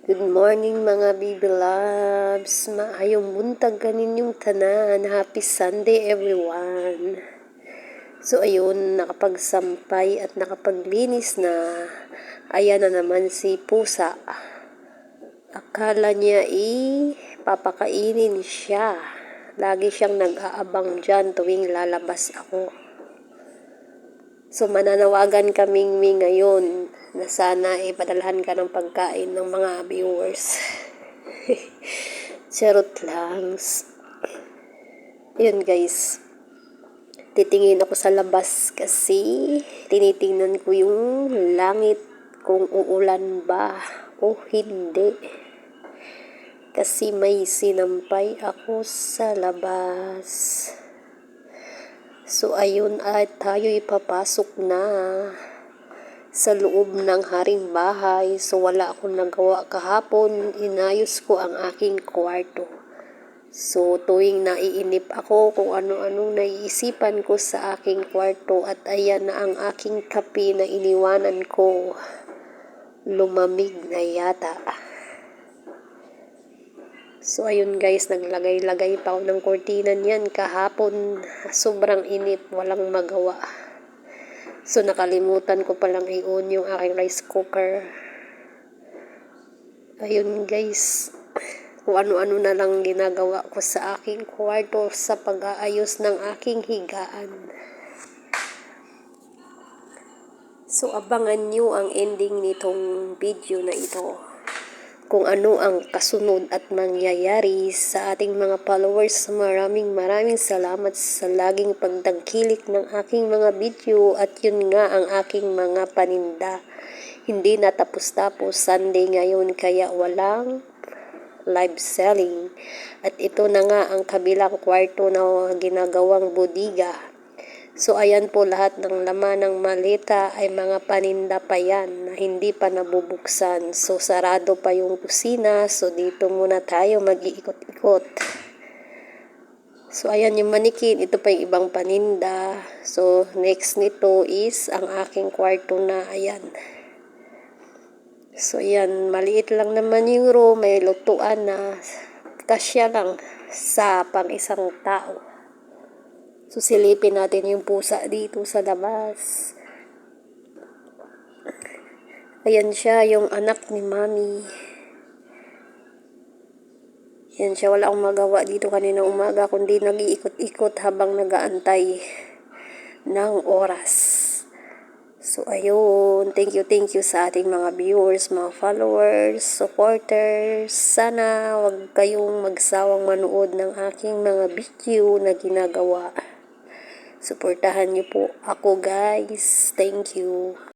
Good morning mga baby loves. Maayong buntag kaninyong tanan. Happy Sunday everyone. So ayun, nakapagsampay at nakapaglinis na. Ayan na naman si Pusa. Akala niya papakainin siya. Lagi siyang nag-aabang dyan tuwing lalabas ako. So mananawagan kaming ngayon na sana padalhan ka ng pagkain ng mga viewers. Charot lang. Yun guys. Titingin ako sa labas kasi tinitingnan ko yung langit kung uulan ba o hindi. Kasi may sinampay ako sa labas. So ayun at tayo ipapasok na sa loob ng haring bahay. So wala akong nagawa kahapon. Inayos ko ang aking kwarto. So tuwing naiinip ako kung ano-anong naiisipan ko sa aking kwarto at ayan na ang aking kape na iniwanan ko. Lumamig na yata. So ayun guys, naglagay-lagay pa ako ng kortina niyan kahapon. Sobrang init, walang magawa. So nakalimutan ko palang i-on yung aking rice cooker. Ayun guys, kung ano-ano na lang ginagawa ko sa aking kwarto sa pag-aayos ng aking higaan. So abangan nyo ang ending nitong video na ito. Kung ano ang kasunod at mangyayari sa ating mga followers. Maraming salamat sa laging pagtangkilik ng aking mga video at yun nga ang aking mga paninda. Hindi na tapos-tapos, Sunday ngayon kaya walang live selling. At ito na nga ang kabilang kwarto na ginagawang bodega. So ayan po, lahat ng laman ng maleta ay mga paninda pa yan na hindi pa nabubuksan. So sarado pa yung kusina. So dito muna tayo mag-iikot-ikot. So ayan yung manikin. Ito pa yung ibang paninda. So next nito is ang aking kwarto na ayan. So ayan, maliit lang naman yung room. May lutuan na kasya lang sa pang-isang tao. So silipin natin yung pusa dito sa labas. Ayan siya, yung anak ni Mami. Ayan siya, wala akong magawa dito kanina umaga kundi nag-iikot-ikot habang nagaantay ng oras. So ayun, thank you sa ating mga viewers, mga followers, supporters. Sana wag kayong magsawang manood ng aking mga video na ginagawa. Suportahan niyo po ako guys. Thank you.